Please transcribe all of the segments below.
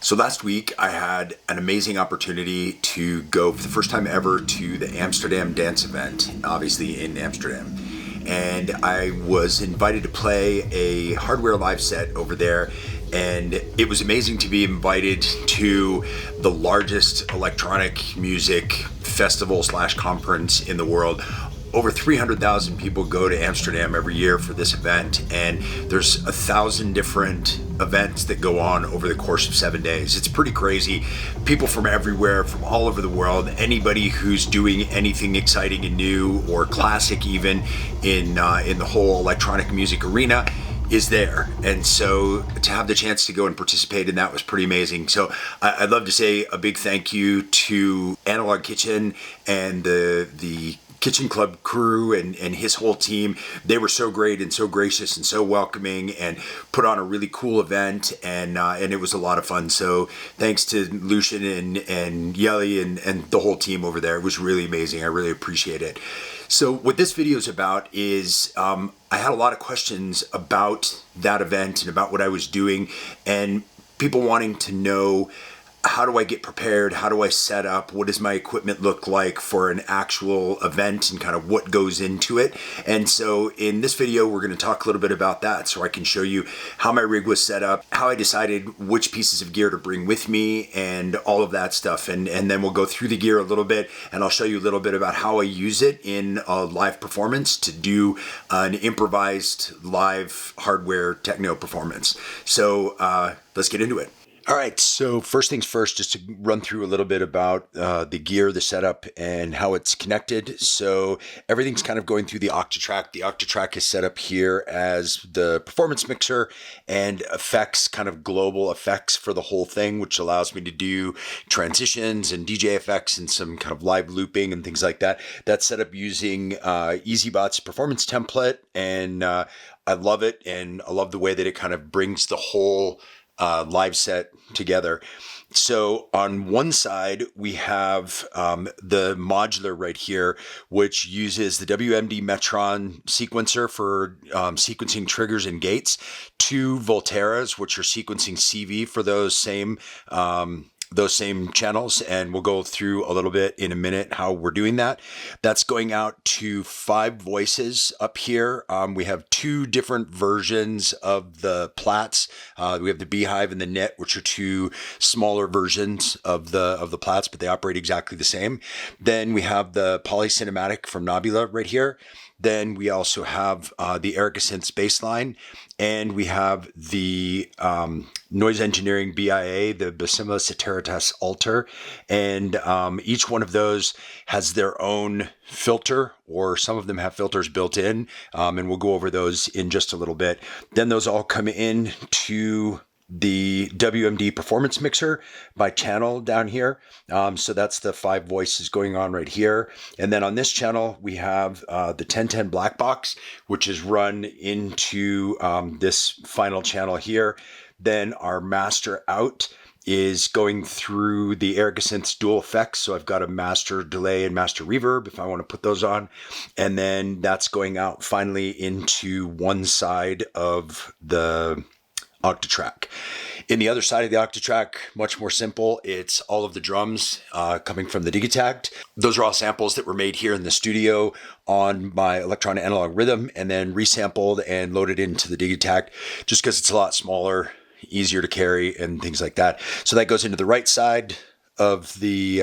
So last week I had an amazing opportunity to go for the first time ever to the Amsterdam Dance Event, obviously in Amsterdam. And I was invited to play a hardware live set over there. And it was amazing to be invited to the largest electronic music festival / conference in the world. Over 300,000 people go to Amsterdam every year for this event, and there's 1,000 different events that go on over the course of 7 days. It's pretty crazy. People from everywhere, from all over the world, anybody who's doing anything exciting and new or classic even in the whole electronic music arena is there. And so to have the chance to go and participate in that was pretty amazing. So I'd love to say a big thank you to Analog Kitchen and the Kitchen Club crew and his whole team. They were so great and so gracious and so welcoming and put on a really cool event, and it was a lot of fun. So thanks to Lucian and Yeli and the whole team over there. It was really amazing. I really appreciate it. So what this video is about is I had a lot of questions about that event and about what I was doing, and people wanting to know, how do I get prepared? How do I set up? What does my equipment look like for an actual event and kind of what goes into it? And so in this video, we're going to talk a little bit about that, so I can show you how my rig was set up, how I decided which pieces of gear to bring with me, and all of that stuff. And then we'll go through the gear a little bit, and I'll show you a little bit about how I use it in a live performance to do an improvised live hardware techno performance. So let's get into it. All right, so first things first, just to run through a little bit about the gear, the setup, and how it's connected. So everything's kind of going through the Octatrack. The Octatrack is set up here as the performance mixer and effects, kind of global effects for the whole thing, which allows me to do transitions and DJ effects and some kind of live looping and things like that. That's set up using EasyBot's performance template, and I love it, and I love the way that it kind of brings the whole live set together. So on one side, we have the Modular right here, which uses the WMD Metron sequencer for sequencing triggers and gates, two Volteras, which are sequencing CV for those same channels, and we'll go through a little bit in a minute how we're doing that. That's going out to 5 voices up here. We have 2 different versions of the Plats. We have the Beehive and the Knit, which are 2 smaller versions of the Plats, but they operate exactly the same. Then we have the Polycinematic from Modular right here. Then we also have the Erica Synths bassline, and we have the Noise Engineering BIA, the Bassima Satiritas Alter, and each one of those has their own filter, or some of them have filters built in, and we'll go over those in just a little bit. Then those all come in to the WMD performance mixer by channel down here. So that's the 5 voices going on right here. And then on this channel, we have the 1010 black box, which is run into this final channel here. Then our master out is going through the Erica Synths dual effects. So I've got a master delay and master reverb if I want to put those on. And then that's going out finally into one side of the Octatrack. In the other side of the Octatrack, much more simple. It's all of the drums coming from the Digitact. Those are all samples that were made here in the studio on my electronic analog rhythm, and then resampled and loaded into the Digitact just because it's a lot smaller, easier to carry, and things like that. So that goes into the right side of the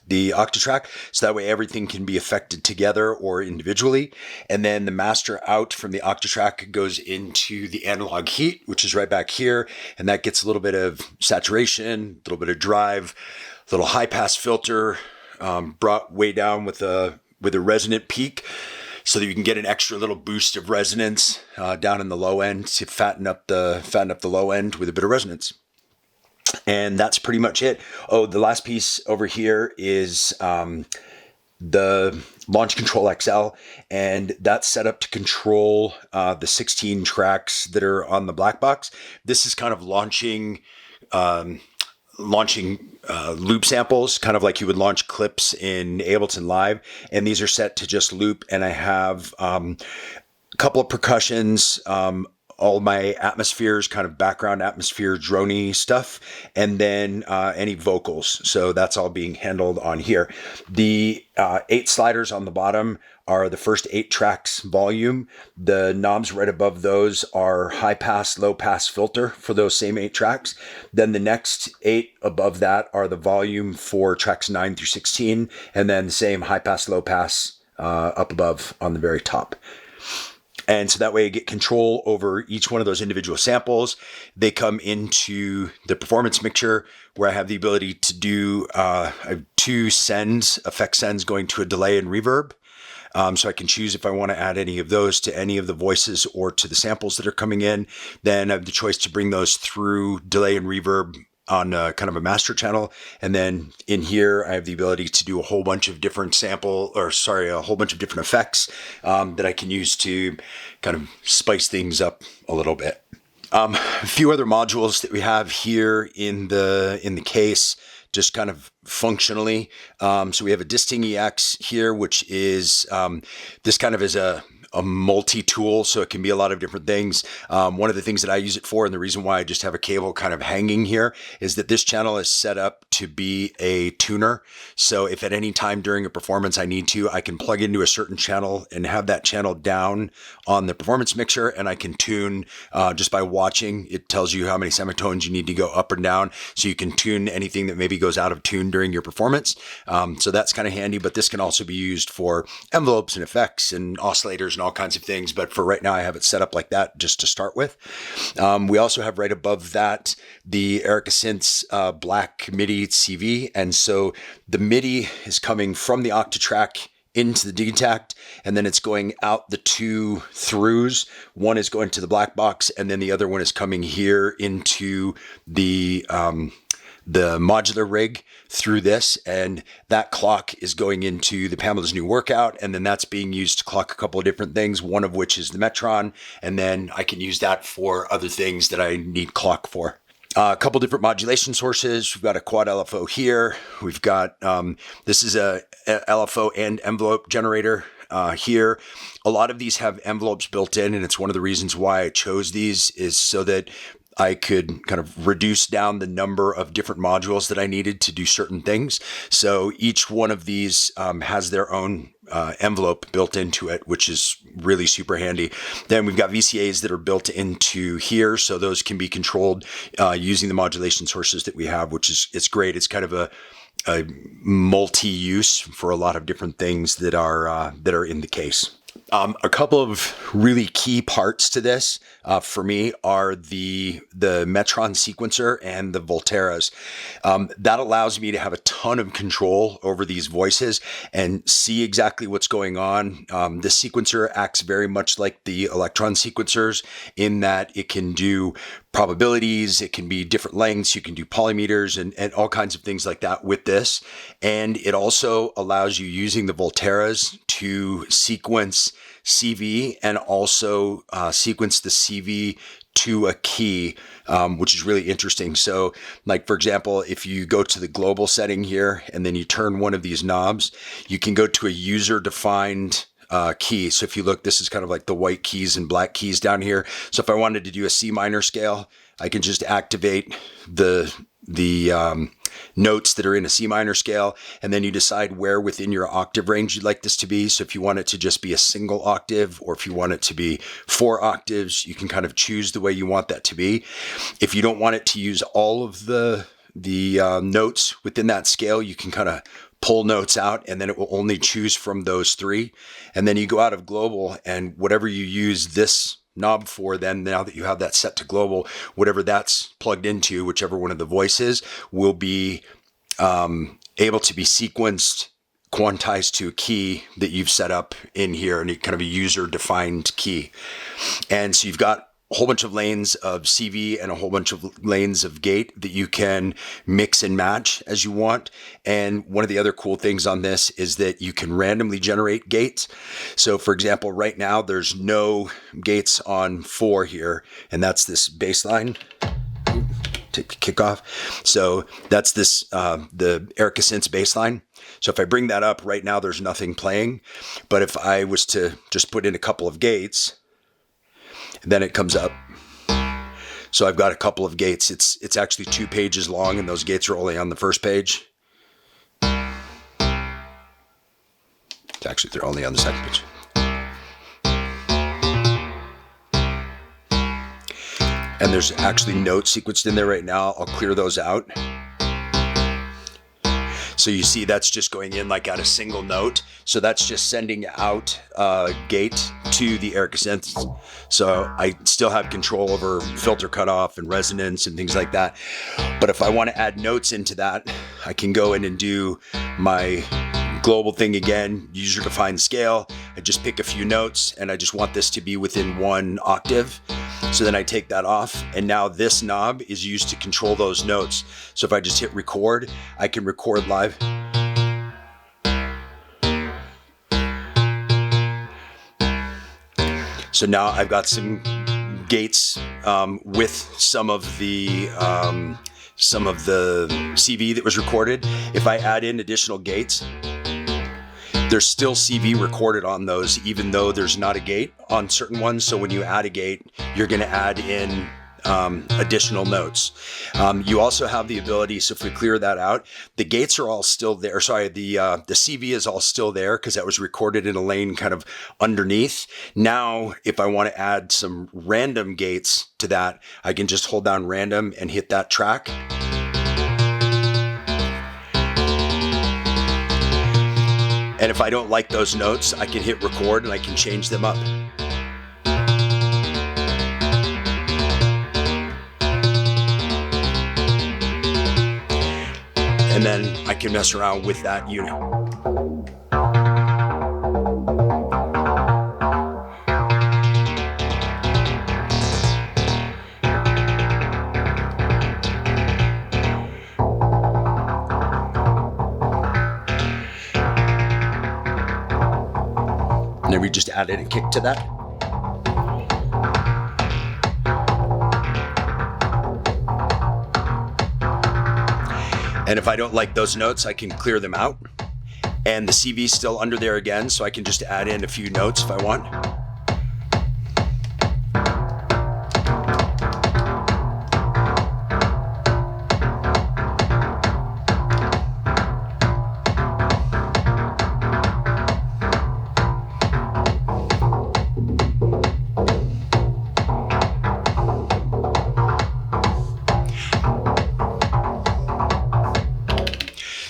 Octatrack, so that way everything can be affected together or individually. And then the master out from the Octatrack goes into the analog heat, which is right back here, and that gets a little bit of saturation, a little bit of drive, a little high pass filter brought way down with a resonant peak, so that you can get an extra little boost of resonance down in the low end to fatten up the low end with a bit of resonance. And that's pretty much it. Oh, the last piece over here is the Launch Control XL, and that's set up to control the 16 tracks that are on the black box. This is kind of launching loop samples, kind of like you would launch clips in Ableton Live, and these are set to just loop. And I have a couple of percussions, all my atmospheres, kind of background atmosphere, droney stuff, and then any vocals. So that's all being handled on here. The 8 sliders on the bottom are the first 8 tracks volume. The knobs right above those are high pass, low pass filter for those same 8 tracks. Then the next 8 above that are the volume for tracks 9 through 16, and then the same high pass, low pass up above on the very top. And so that way I get control over each one of those individual samples. They come into the performance mixer where I have the ability to do I have 2 sends, effect sends going to a delay and reverb. So I can choose if I want to add any of those to any of the voices or to the samples that are coming in. Then I have the choice to bring those through delay and reverb on kind of a master channel. And then in here, I have the ability to do a whole bunch of different a whole bunch of different effects that I can use to kind of spice things up a little bit. A few other modules that we have here in the case, just kind of functionally. So we have a Disting EX here, which is this kind of is a multi-tool, so it can be a lot of different things. One of the things that I use it for, and the reason why I just have a cable kind of hanging here, is that this channel is set up to be a tuner. So if at any time during a performance I need to, I can plug into a certain channel and have that channel down on the performance mixer, and I can tune just by watching. It tells you how many semitones you need to go up and down, so you can tune anything that maybe goes out of tune during your performance. So that's kind of handy, but this can also be used for envelopes and effects and oscillators and all kinds of things. But for right now, I have it set up like that just to start with. We also have right above that the Erica Synths Black MIDI CV. And so the MIDI is coming from the Octatrack into the Detact, and then it's going out the 2 throughs. One is going to the black box, and then the other one is coming here into the modular rig through this, and that clock is going into the Pamela's New Workout, and then that's being used to clock a couple of different things, one of which is the Metron, and then I can use that for other things that I need clock for. A couple different modulation sources. We've got a quad LFO here. We've got, this is a LFO and envelope generator here. A lot of these have envelopes built in, and it's one of the reasons why I chose these, is so that I could kind of reduce down the number of different modules that I needed to do certain things. So each one of these has their own envelope built into it, which is really super handy. Then we've got VCAs that are built into here, so those can be controlled using the modulation sources that we have, which is, it's great. It's kind of a multi-use for a lot of different things that are in the case. A couple of really key parts to this for me are the Metron sequencer and the Volterras. That allows me to have a ton of control over these voices and see exactly what's going on. The sequencer acts very much like the Electron sequencers in that it can do probabilities, it can be different lengths, you can do polymeters and all kinds of things like that with this. And it also allows you, using the Volterras, to sequence CV and also sequence the CV to a key, which is really interesting. So like, for example, if you go to the global setting here and then you turn one of these knobs, you can go to a user defined key. So if you look, this is kind of like the white keys and black keys down here. So if I wanted to do a C minor scale, I can just activate the notes that are in a C minor scale, and then you decide where within your octave range you'd like this to be. So if you want it to just be a single octave, or if you want it to be 4 octaves, you can kind of choose the way you want that to be. If you don't want it to use all of the notes within that scale, you can kind of pull notes out, and then it will only choose from those 3. And then you go out of global, and whatever you use this knob for, then now that you have that set to global, whatever that's plugged into, whichever one of the voices, will be able to be sequenced, quantized to a key that you've set up in here, and kind of a user defined key. And so you've got a whole bunch of lanes of CV and a whole bunch of lanes of gate that you can mix and match as you want. And one of the other cool things on this is that you can randomly generate gates. So for example, right now there's no gates on 4 here, and that's this bass line. Take the kick off. So that's this, the Erica Synths bass line. So if I bring that up right now, there's nothing playing. But if I was to just put in a couple of gates, then it comes up. So I've got a couple of gates. It's actually 2 pages long, and those gates are only on the first page. Actually, they're only on the second page. And there's actually notes sequenced in there right now. I'll clear those out. So you see that's just going in like at a single note. So that's just sending out a gate to the Erica synth. So I still have control over filter cutoff and resonance and things like that. But if I want to add notes into that, I can go in and do my global thing again, user defined scale. I just pick a few notes and I just want this to be within 1 octave. So then I take that off, and now this knob is used to control those notes. So if I just hit record, I can record live. So now I've got some gates with some of the CV that was recorded. If I add in additional gates, there's still CV recorded on those, even though there's not a gate on certain ones. So when you add a gate, you're going to add in additional notes. You also have the ability, so if we clear that out, the gates are all still there. Sorry, the CV is all still there because that was recorded in a lane kind of underneath. Now, if I want to add some random gates to that, I can just hold down random and hit that track. And if I don't like those notes, I can hit record and I can change them up. And then I can mess around with that unit. And then we just added a kick to that. And if I don't like those notes, I can clear them out. And the CV is still under there again, so I can just add in a few notes if I want.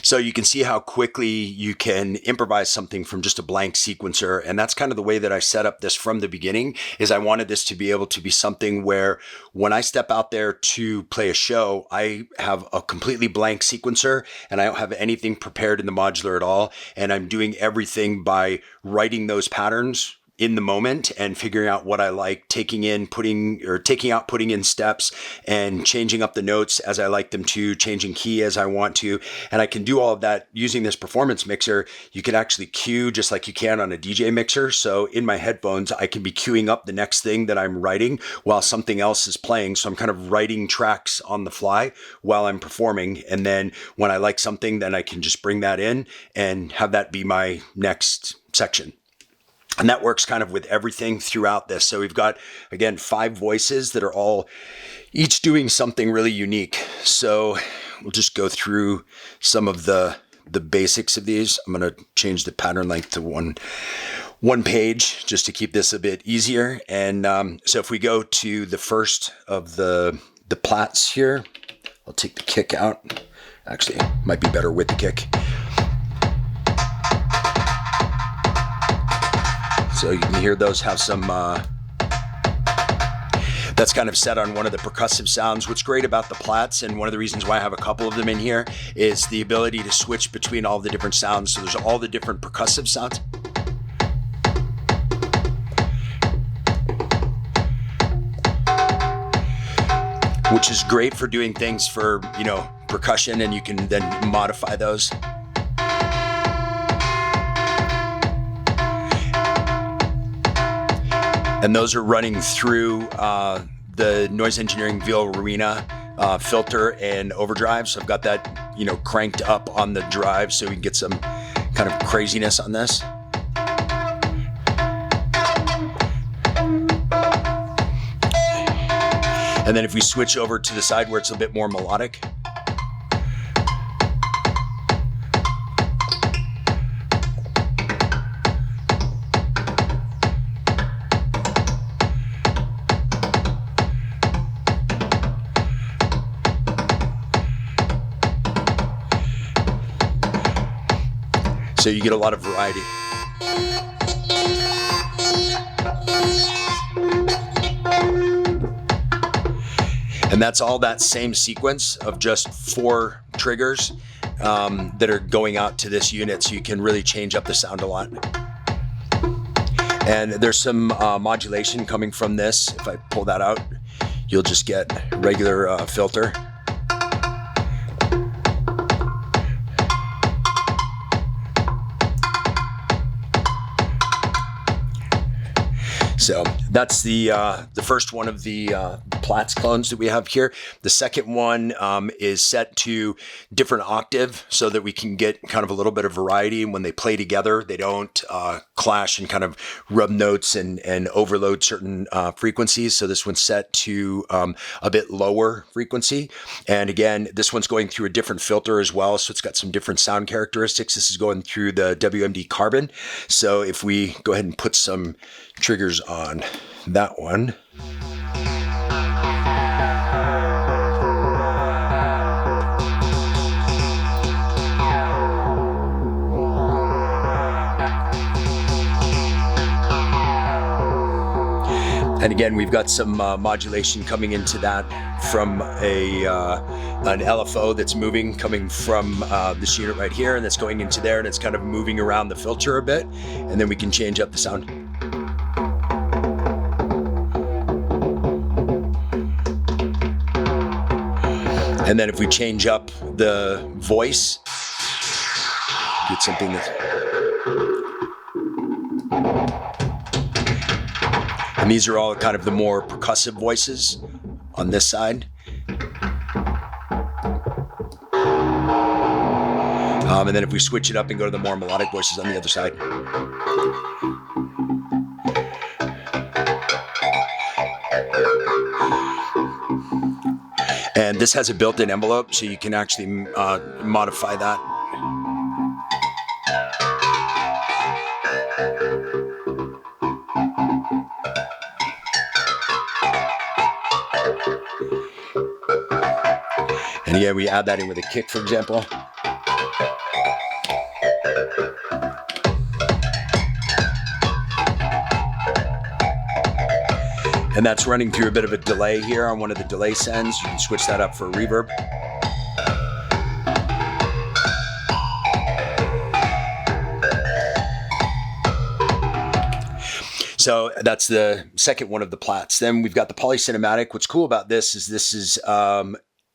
So you can see how quickly you can improvise something from just a blank sequencer. And that's kind of the way that I set up this from the beginning, is I wanted this to be able to be something where when I step out there to play a show, I have a completely blank sequencer and I don't have anything prepared in the modular at all. And I'm doing everything by writing those patterns in the moment and figuring out what I like, taking out, putting in steps and changing up the notes as I like them to, changing key as I want to. And I can do all of that using this performance mixer. You can actually cue just like you can on a DJ mixer. So in my headphones, I can be queuing up the next thing that I'm writing while something else is playing. So I'm kind of writing tracks on the fly while I'm performing. And then when I like something, then I can just bring that in and have that be my next section. And that works kind of with everything throughout this. So we've got, again, 5 voices that are all each doing something really unique. So we'll just go through some of the basics of these. I'm going to change the pattern length to one page just to keep this a bit easier. And so if we go to the first of the plats here, I'll take the kick out. Actually, it might be better with the kick. So you can hear those have some, that's kind of set on one of the percussive sounds. What's great about the plats, and one of the reasons why I have a couple of them in here, is the ability to switch between all the different sounds. So there's all the different percussive sounds. Which is great for doing things for, percussion, and you can then modify those. And those are running through the Noise Engineering Veal Arena filter and overdrive. So I've got that, cranked up on the drive so we can get some kind of craziness on this. And then if we switch over to the side where it's a bit more melodic, so you get a lot of variety. And that's all that same sequence of just 4 triggers that are going out to this unit, so you can really change up the sound a lot. And there's some modulation coming from this. If I pull that out, you'll just get regular filter. So that's the first one of the Platts clones that we have here. The second one is set to different octave so that we can get kind of a little bit of variety. And when they play together, they don't clash and kind of rub notes and overload certain frequencies. So this one's set to a bit lower frequency. And again, this one's going through a different filter as well. So it's got some different sound characteristics. This is going through the WMD Carbon. So if we go ahead and put some triggers on that one. And again, we've got some modulation coming into that from an LFO that's moving, coming from this unit right here, and that's going into there, and it's kind of moving around the filter a bit, and then we can change up the sound. And then if we change up the voice, get something that's... And these are all kind of the more percussive voices on this side. And then if we switch it up and go to the more melodic voices on the other side. And this has a built-in envelope, so you can actually modify that. And again, we add that in with a kick, for example. And that's running through a bit of a delay here on one of the delay sends. You can switch that up for reverb. So that's the second one of the Platts. Then we've got the polycinematic. What's cool about this is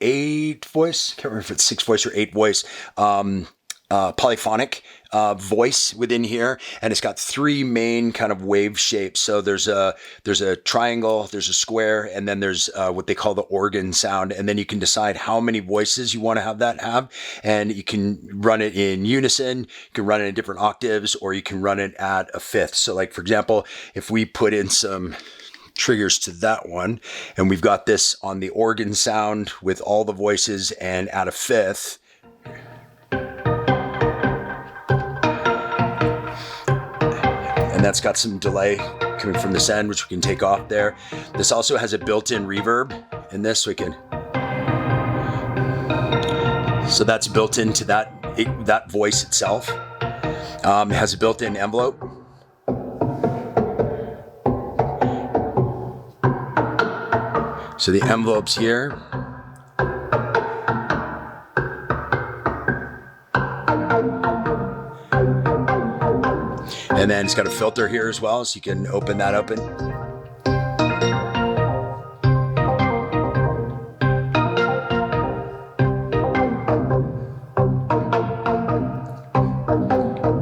8 voice, can't remember if it's 6 voice or 8 voice, polyphonic voice within here, and it's got 3 main kind of wave shapes. So there's a triangle, there's a square, and then there's what they call the organ sound. And then you can decide how many voices you want to have, and you can run it in unison, you can run it in different octaves, or you can run it at a fifth. So like, for example, if we put in some triggers to that one, and we've got this on the organ sound with all the voices and at a fifth. And that's got some delay coming from this end, which we can take off there. This also has a built-in reverb in this, so we can... So that's built into that voice itself. It has a built-in envelope. So the envelope's here. And then it's got a filter here as well, so you can open that up.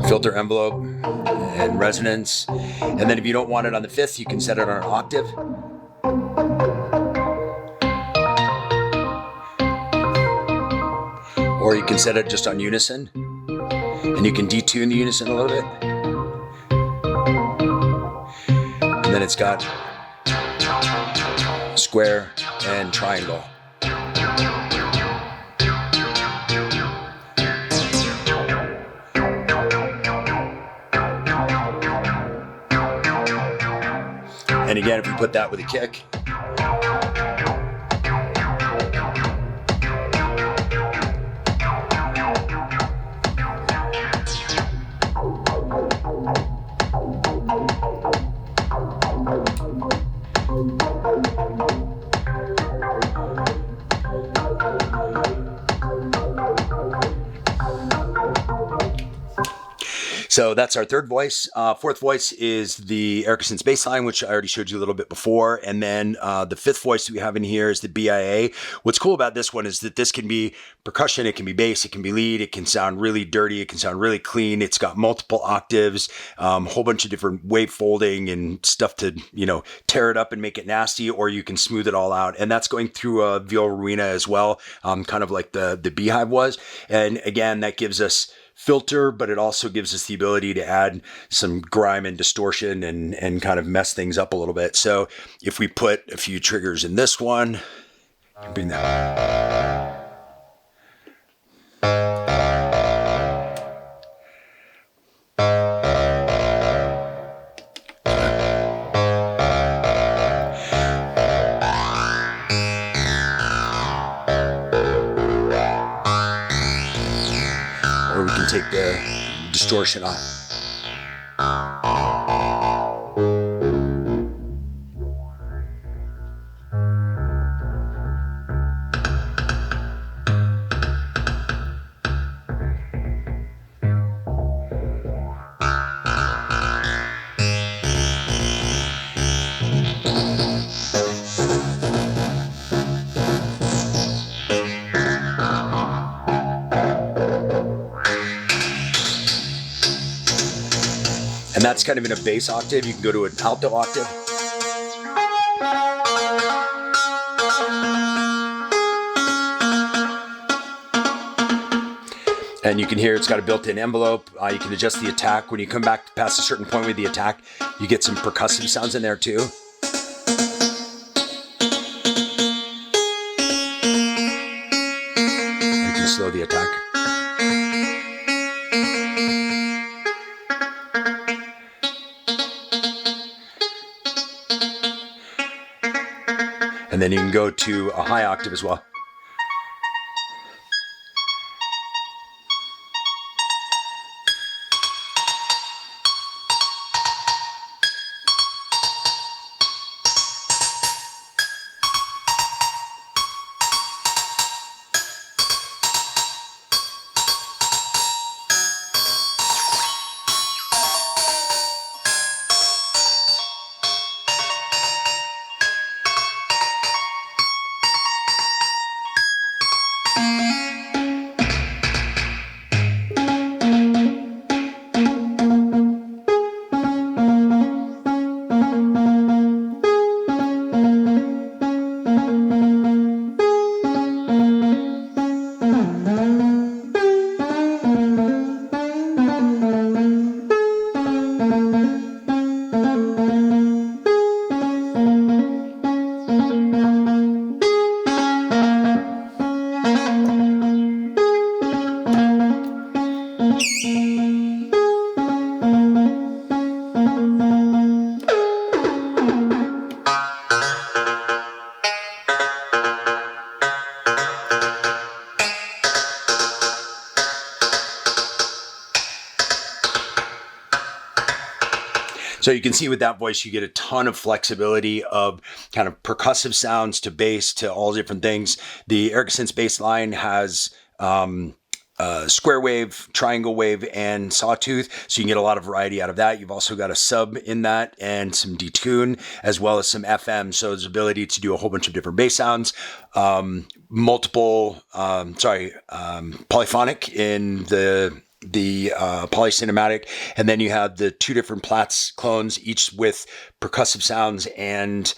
Filter envelope and resonance. And then if you don't want it on the fifth, you can set it on an octave. Or you can set it just on unison, and you can detune the unison a little bit. And then it's got square, and triangle. And again, if we put that with a kick. So that's our third voice. Fourth voice is the Ericsson's bass line, which I already showed you a little bit before. And then the fifth voice that we have in here is the BIA. What's cool about this one is that this can be percussion, it can be bass, it can be lead, it can sound really dirty, it can sound really clean. It's got multiple octaves, a whole bunch of different wave folding and stuff to, tear it up and make it nasty, or you can smooth it all out. And that's going through a viola ruina as well, kind of like the Beehive was. And again, that gives us filter, but it also gives us the ability to add some grime and distortion and kind of mess things up a little bit. So if we put a few triggers in this one, bring that. Or we can take the distortion off. And that's kind of in a bass octave. You can go to an alto octave. And you can hear it's got a built-in envelope. You can adjust the attack. When you come back past a certain point with the attack, you get some percussive sounds in there too. You can slow the attack. And then you can go to a high octave as well. So you can see with that voice, you get a ton of flexibility of kind of percussive sounds to bass to all different things. The Ericsson's bass line has square wave, triangle wave, and sawtooth. So you can get a lot of variety out of that. You've also got a sub in that and some detune, as well as some FM. So there's ability to do a whole bunch of different bass sounds, polyphonic in the polycinematic, and then you have the two different Platts clones, each with percussive sounds and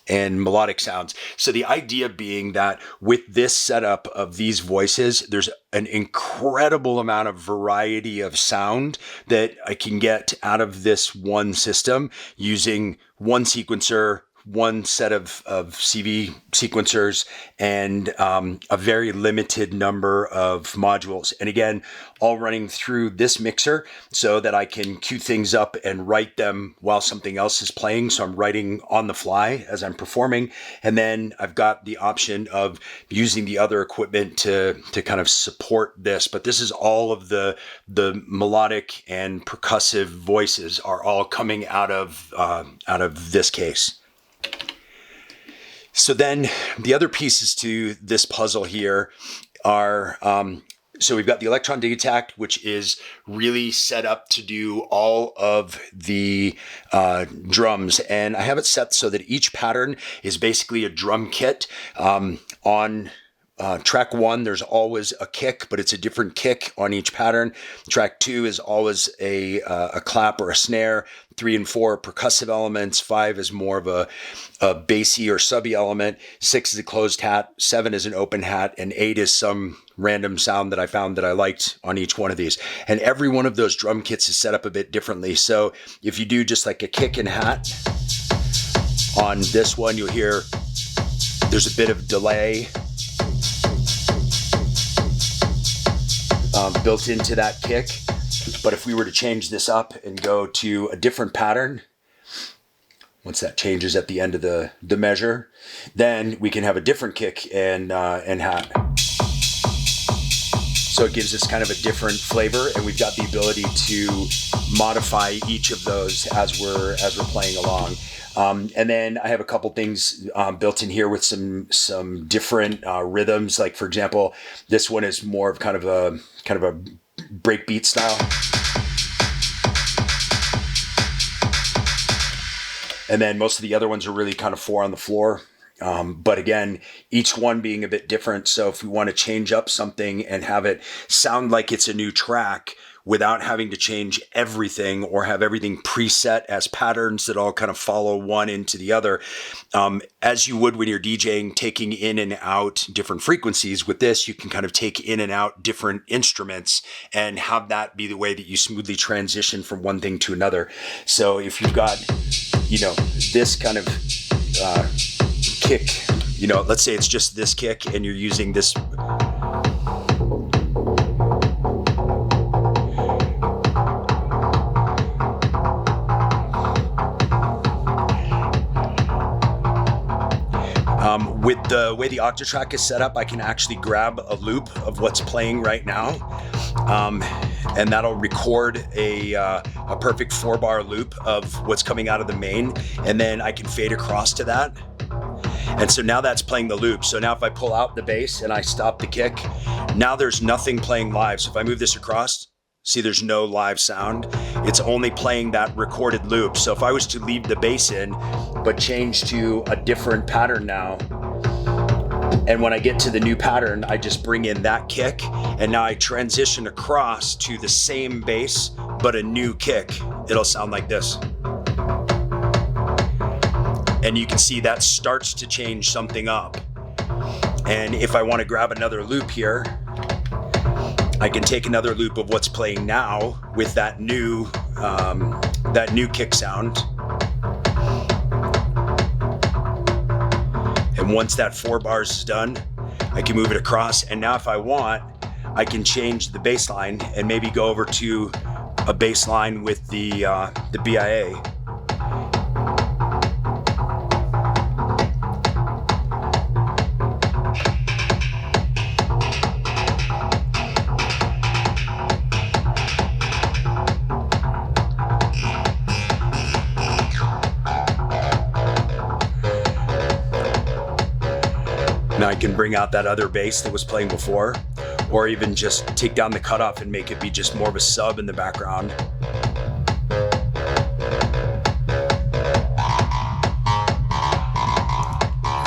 melodic sounds. So the idea being that with this setup of these voices, there's an incredible amount of variety of sound that I can get out of this one system using one sequencer, one set of CV sequencers and a very limited number of modules. And again, all running through this mixer so that I can cue things up and write them while something else is playing. So I'm writing on the fly as I'm performing. And then I've got the option of using the other equipment to kind of support this. But this is all of the melodic and percussive voices are all coming out of this case. So then the other pieces to this puzzle here are, so we've got the Electron Digitact, which is really set up to do all of the drums. And I have it set so that each pattern is basically a drum kit. On track 1, there's always a kick, but it's a different kick on each pattern. Track 2 is always a clap or a snare. 3 and 4 are percussive elements. 5 is more of a bassy or subby element. 6 is a closed hat. 7 is an open hat. And 8 is some random sound that I found that I liked on each one of these. And every one of those drum kits is set up a bit differently. So if you do just like a kick and hat on this one, you'll hear there's a bit of delay built into that kick. But if we were to change this up and go to a different pattern, once that changes at the end of the measure, then we can have a different kick and hat. So it gives us kind of a different flavor, and we've got the ability to modify each of those as we're playing along. And then I have a couple things built in here with some different rhythms. Like for example, this one is more of kind of a breakbeat style. And then most of the other ones are really kind of 4 on the floor. But again, each one being a bit different. So if we want to change up something and have it sound like it's a new track without having to change everything or have everything preset as patterns that all kind of follow one into the other, as you would when you're DJing, taking in and out different frequencies. With this, you can kind of take in and out different instruments and have that be the way that you smoothly transition from one thing to another. So if you've got, this kind of kick, let's say it's just this kick and you're using this with the way the Octatrack is set up, I can actually grab a loop of what's playing right now, and that'll record a perfect 4-bar loop of what's coming out of the main, and then I can fade across to that. And so now that's playing the loop. So now if I pull out the bass and I stop the kick, now there's nothing playing live. So if I move this across, see there's no live sound. It's only playing that recorded loop. So if I was to leave the bass in, but change to a different pattern now, and when I get to the new pattern, I just bring in that kick, and now I transition across to the same bass, but a new kick. It'll sound like this. And you can see that starts to change something up. And if I want to grab another loop here, I can take another loop of what's playing now with that new kick sound. And once that 4 bars is done, I can move it across. And now if I want, I can change the bass line and maybe go over to a bass line with the BIA. Now I can bring out that other bass that was playing before, or even just take down the cutoff and make it be just more of a sub in the background.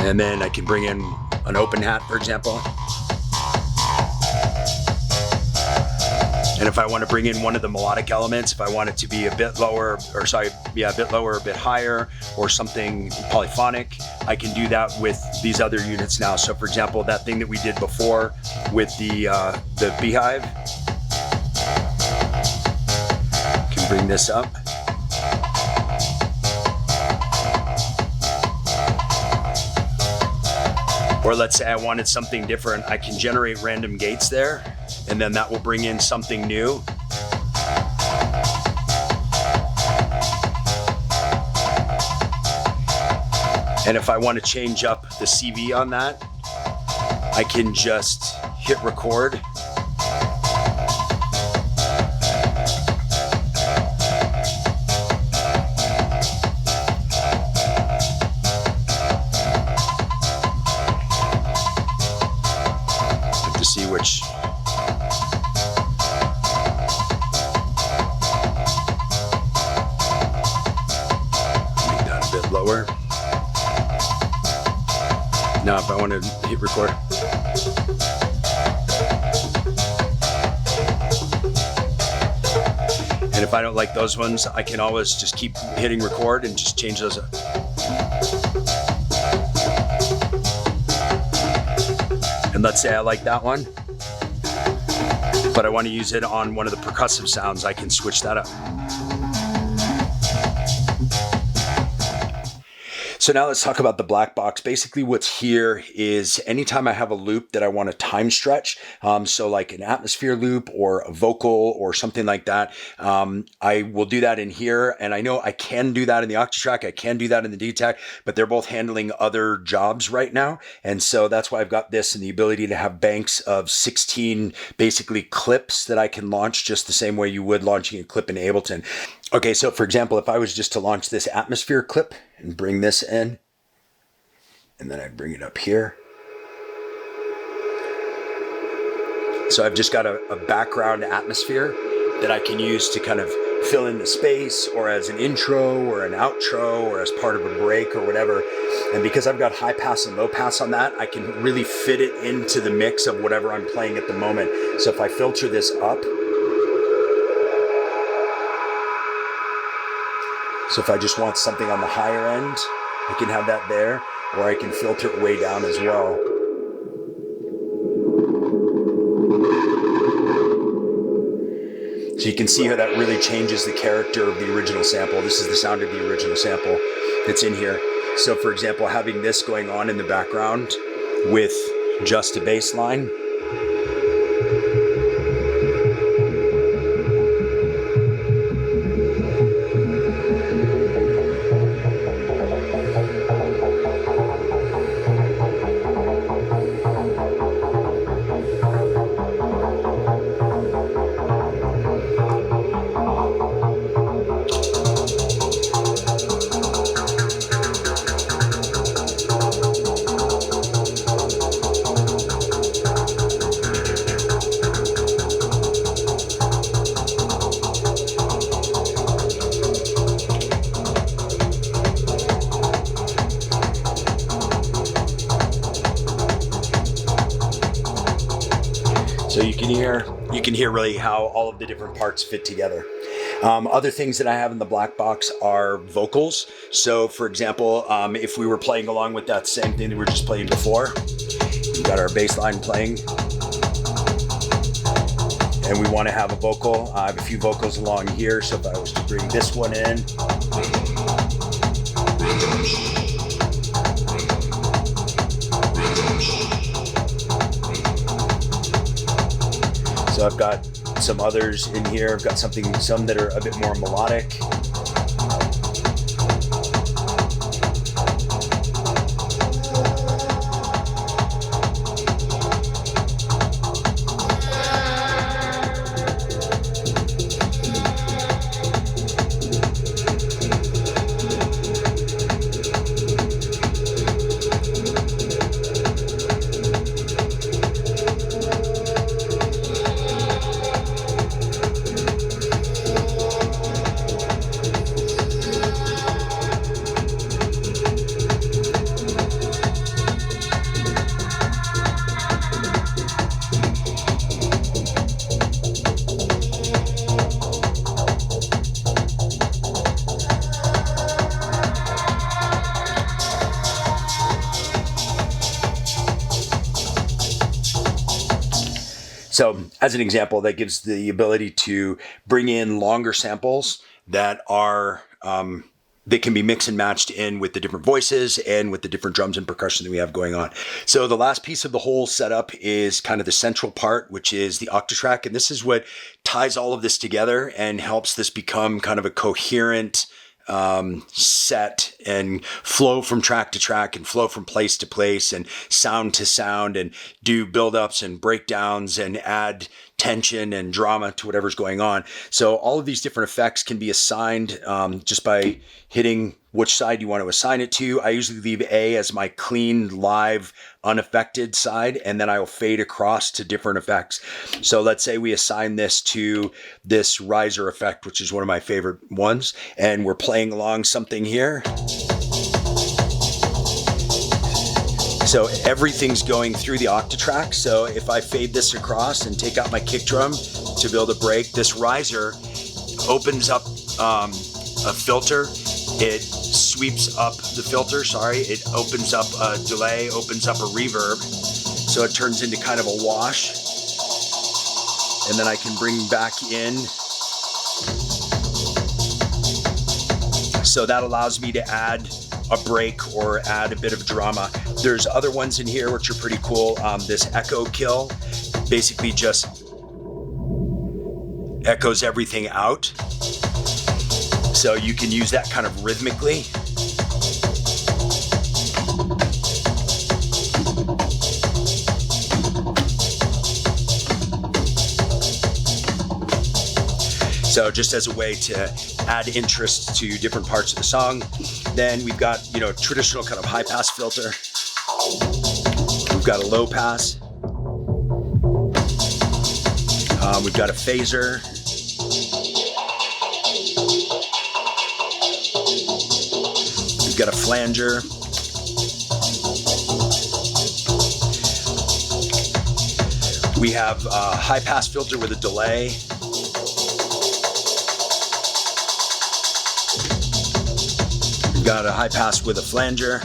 And then I can bring in an open hat, for example. And if I want to bring in one of the melodic elements, if I want it to be a bit lower, a bit lower, a bit higher, or something polyphonic, I can do that with these other units now. So for example, that thing that we did before with the beehive, can bring this up. Or let's say I wanted something different, I can generate random gates there, and then that will bring in something new. And if I want to change up the CV on that, I can just hit record. To see which. Make that a bit lower. Now if I want to hit record. And if I don't like those ones, I can always just keep hitting record and just change those up. And let's say I like that one, but I want to use it on one of the percussive sounds, I can switch that up. So now let's talk about the black box. Basically what's here is anytime I have a loop that I want to time stretch, so like an atmosphere loop or a vocal or something like that, I will do that in here. And I know I can do that in the Octatrack, I can do that in the DTAC, but they're both handling other jobs right now. And so that's why I've got this and the ability to have banks of 16 basically clips that I can launch just the same way you would launching a clip in Ableton. Okay, so for example, if I was just to launch this atmosphere clip and bring this in, and then I'd bring it up here. So I've just got a background atmosphere that I can use to kind of fill in the space or as an intro or an outro or as part of a break or whatever. And because I've got high pass and low pass on that, I can really fit it into the mix of whatever I'm playing at the moment. So if I filter this up, so if I just want something on the higher end, I can have that there, or I can filter it way down as well. So you can see how that really changes the character of the original sample. This is the sound of the original sample that's in here. So for example, having this going on in the background with just a bass line, so you can hear really how all of the different parts fit together. Other things that I have in the black box are vocals. So for example, if we were playing along with that same thing that we were just playing before, we've got our bass line playing, and we want to have a vocal. I have a few vocals along here. So if I was to bring this one in, so I've got some others in here. I've got some that are a bit more melodic. So as an example, that gives the ability to bring in longer samples that are that can be mixed and matched in with the different voices and with the different drums and percussion that we have going on. So the last piece of the whole setup is kind of the central part, which is the Octatrack. And this is what ties all of this together and helps this become kind of a coherent set and flow from track to track and flow from place to place and sound to sound and do build-ups and breakdowns and add tension and drama to whatever's going on. So all of these different effects can be assigned just by hitting which side you want to assign it to. I usually leave A as my clean, live, unaffected side, and then I will fade across to different effects. So let's say we assign this to this riser effect, which is one of my favorite ones, and we're playing along something here. So everything's going through the Octatrack. So if I fade this across and take out my kick drum to be able to break, this riser opens up a filter. It sweeps up the filter, it opens up a delay, opens up a reverb. So it turns into kind of a wash. And then I can bring back in. So that allows me to add a break or add a bit of drama. There's other ones in here which are pretty cool. This echo kill basically just echoes everything out. So you can use that kind of rhythmically. So just as a way to add interest to different parts of the song. Then we've got, traditional kind of high pass filter. We've got a low pass. We've got a phaser. We've got a flanger. We have a high pass filter with a delay. We've got a high pass with a flanger.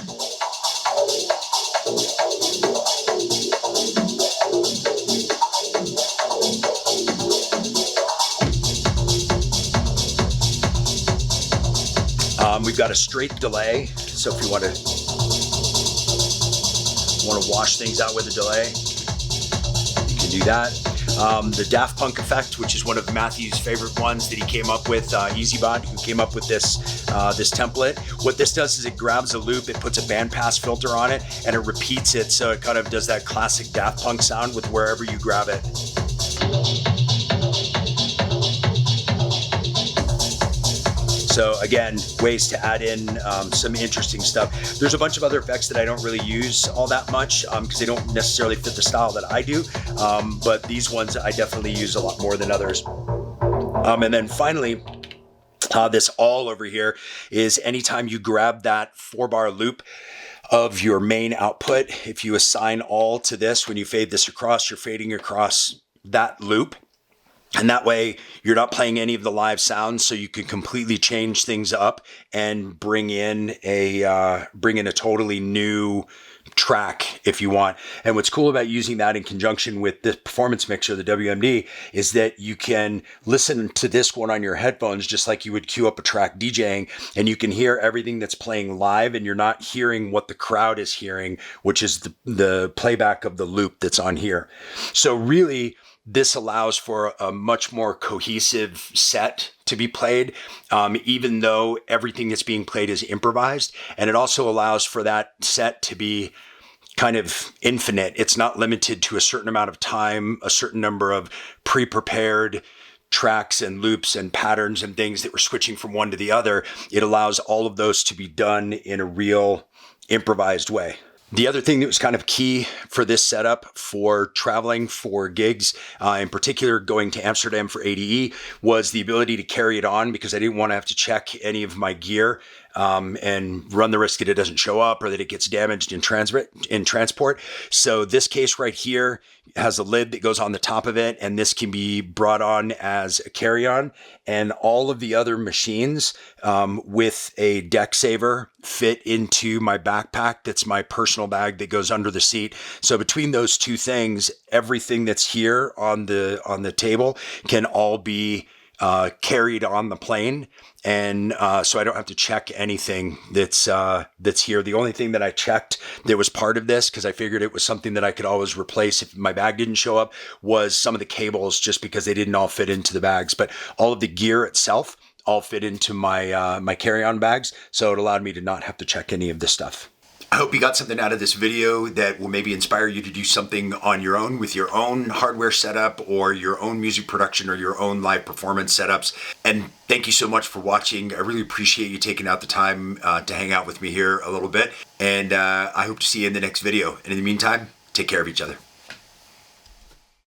We've got a straight delay. So if you want to wash things out with a delay, you can do that. The Daft Punk effect, which is one of Matthew's favorite ones that he came up with, EasyBot, who came up with this template. What this does is it grabs a loop, it puts a bandpass filter on it, and it repeats it, so it kind of does that classic Daft Punk sound with wherever you grab it. So again, ways to add in some interesting stuff. There's a bunch of other effects that I don't really use all that much because they don't necessarily fit the style that I do. But these ones I definitely use a lot more than others. And then finally, this all over here is anytime you grab that 4-bar loop of your main output, if you assign all to this, when you fade this across, you're fading across that loop. And that way you're not playing any of the live sounds, so you can completely change things up and bring in a totally new track if you want. And what's cool about using that in conjunction with this performance mixer, the WMD, is that you can listen to this one on your headphones just like you would queue up a track DJing, and you can hear everything that's playing live, and you're not hearing what the crowd is hearing, which is the playback of the loop that's on here. So really, this allows for a much more cohesive set to be played, even though everything that's being played is improvised. And it also allows for that set to be kind of infinite. It's not limited to a certain amount of time, a certain number of pre-prepared tracks and loops and patterns and things that we're switching from one to the other. It allows all of those to be done in a real improvised way. The other thing that was kind of key for this setup for traveling for gigs, in particular going to Amsterdam for ADE, was the ability to carry it on, because I didn't want to have to check any of my gear and run the risk that it doesn't show up or that it gets damaged in transport. So this case right here has a lid that goes on the top of it, and this can be brought on as a carry-on. And all of the other machines with a deck saver fit into my backpack. That's my personal bag that goes under the seat. So between those two things, everything that's here on the table can all be carried on the plane, and so I don't have to check anything that's here. The only thing that I checked that was part of this, because I figured it was something that I could always replace if my bag didn't show up, was some of the cables, just because they didn't all fit into the bags. But all of the gear itself all fit into my my carry-on bags, so it allowed me to not have to check any of this stuff. I hope you got something out of this video that will maybe inspire you to do something on your own with your own hardware setup or your own music production or your own live performance setups. And thank you so much for watching. I really appreciate you taking out the time to hang out with me here a little bit. And I hope to see you in the next video. And in the meantime, take care of each other.